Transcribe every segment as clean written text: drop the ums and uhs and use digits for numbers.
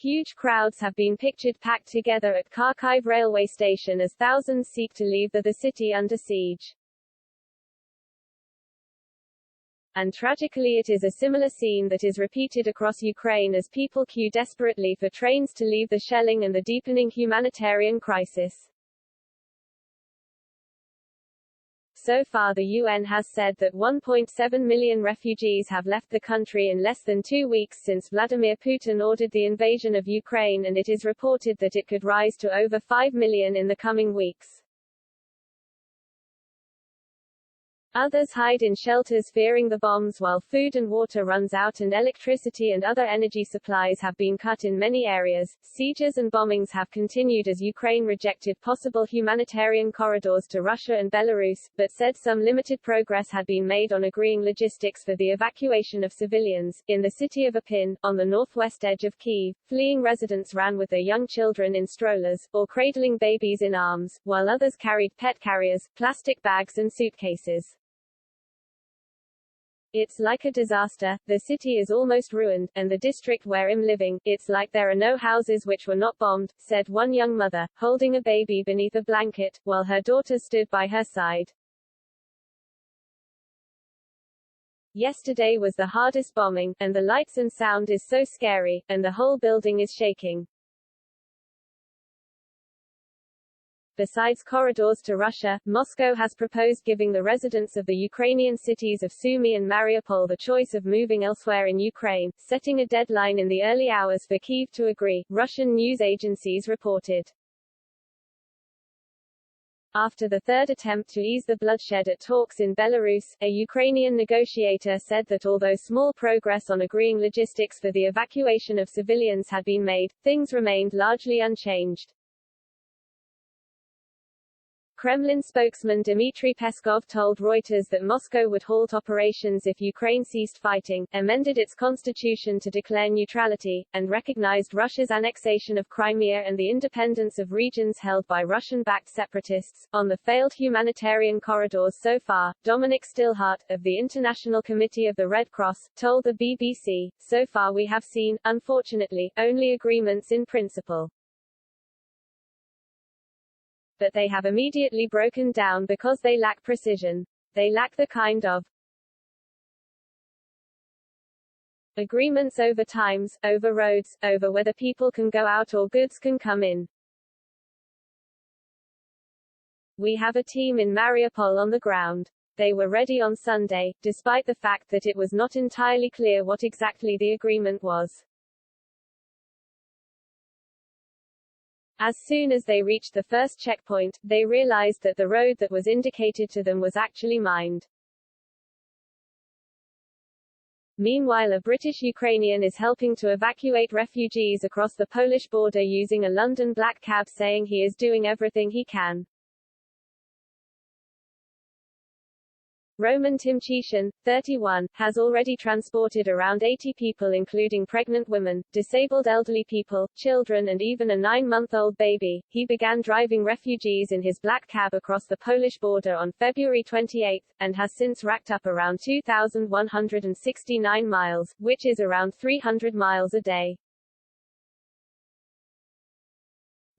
Huge crowds have been pictured packed together at Kharkiv railway station as thousands seek to leave the city under siege. And tragically it is a similar scene that is repeated across Ukraine as people queue desperately for trains to leave the shelling and the deepening humanitarian crisis. So far the UN has said that 1.7 million refugees have left the country in less than 2 weeks since Vladimir Putin ordered the invasion of Ukraine, and it is reported that it could rise to over 5 million in the coming weeks. Others hide in shelters fearing the bombs while food and water runs out and electricity and other energy supplies have been cut in many areas. Sieges and bombings have continued as Ukraine rejected possible humanitarian corridors to Russia and Belarus, but said some limited progress had been made on agreeing logistics for the evacuation of civilians. In the city of Irpin, on the northwest edge of Kyiv, fleeing residents ran with their young children in strollers, or cradling babies in arms, while others carried pet carriers, plastic bags and suitcases. It's like a disaster, the city is almost ruined, and the district where I'm living, it's like there are no houses which were not bombed, said one young mother, holding a baby beneath a blanket, while her daughter stood by her side. Yesterday was the hardest bombing, and the lights and sound is so scary, and the whole building is shaking. Besides corridors to Russia, Moscow has proposed giving the residents of the Ukrainian cities of Sumy and Mariupol the choice of moving elsewhere in Ukraine, setting a deadline in the early hours for Kyiv to agree, Russian news agencies reported. After the third attempt to ease the bloodshed at talks in Belarus, a Ukrainian negotiator said that although small progress on agreeing logistics for the evacuation of civilians had been made, things remained largely unchanged. Kremlin spokesman Dmitry Peskov told Reuters that Moscow would halt operations if Ukraine ceased fighting, amended its constitution to declare neutrality, and recognized Russia's annexation of Crimea and the independence of regions held by Russian-backed separatists. On the failed humanitarian corridors so far, Dominic Stillhart, of the International Committee of the Red Cross, told the BBC, "So far we have seen, unfortunately, only agreements in principle. But they have immediately broken down because they lack precision. They lack the kind of agreements over times, over roads, over whether people can go out or goods can come in. We have a team in Mariupol on the ground. They were ready on Sunday, despite the fact that it was not entirely clear what exactly the agreement was. As soon as they reached the first checkpoint, they realized that the road that was indicated to them was actually mined. Meanwhile, a British Ukrainian is helping to evacuate refugees across the Polish border using a London black cab, saying he is doing everything he can. Roman Timchishin, 31, has already transported around 80 people including pregnant women, disabled elderly people, children and even a 9-month-old baby. He began driving refugees in his black cab across the Polish border on February 28, and has since racked up around 2,169 miles, which is around 300 miles a day.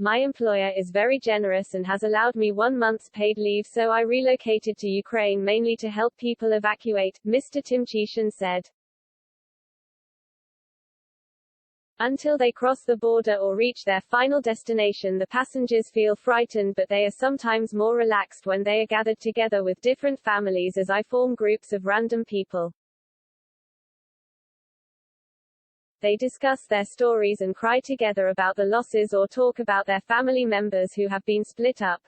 My employer is very generous and has allowed me 1 month's paid leave, so I relocated to Ukraine mainly to help people evacuate, Mr. Timchishin said. Until they cross the border or reach their final destination, the passengers feel frightened, but they are sometimes more relaxed when they are gathered together with different families, as I form groups of random people. They discuss their stories and cry together about the losses or talk about their family members who have been split up.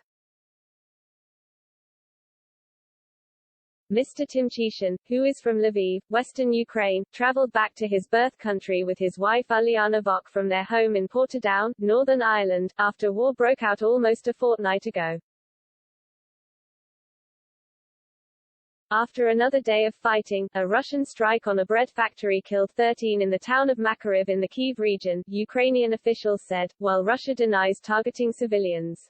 Mr. Timchishin, who is from Lviv, western Ukraine, traveled back to his birth country with his wife Uliana Vok from their home in Portadown, Northern Ireland, after war broke out almost a fortnight ago. After another day of fighting, a Russian strike on a bread factory killed 13 in the town of Makariv in the Kyiv region, Ukrainian officials said, while Russia denies targeting civilians.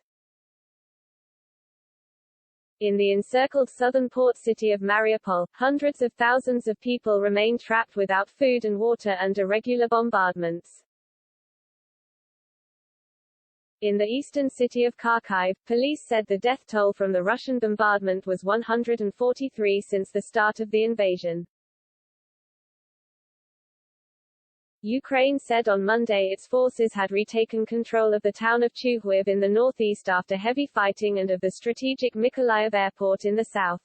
In the encircled southern port city of Mariupol, hundreds of thousands of people remain trapped without food and water under regular bombardments. In the eastern city of Kharkiv, police said the death toll from the Russian bombardment was 143 since the start of the invasion. Ukraine said on Monday its forces had retaken control of the town of Chuhuiv in the northeast after heavy fighting and of the strategic Mykolaiv airport in the south.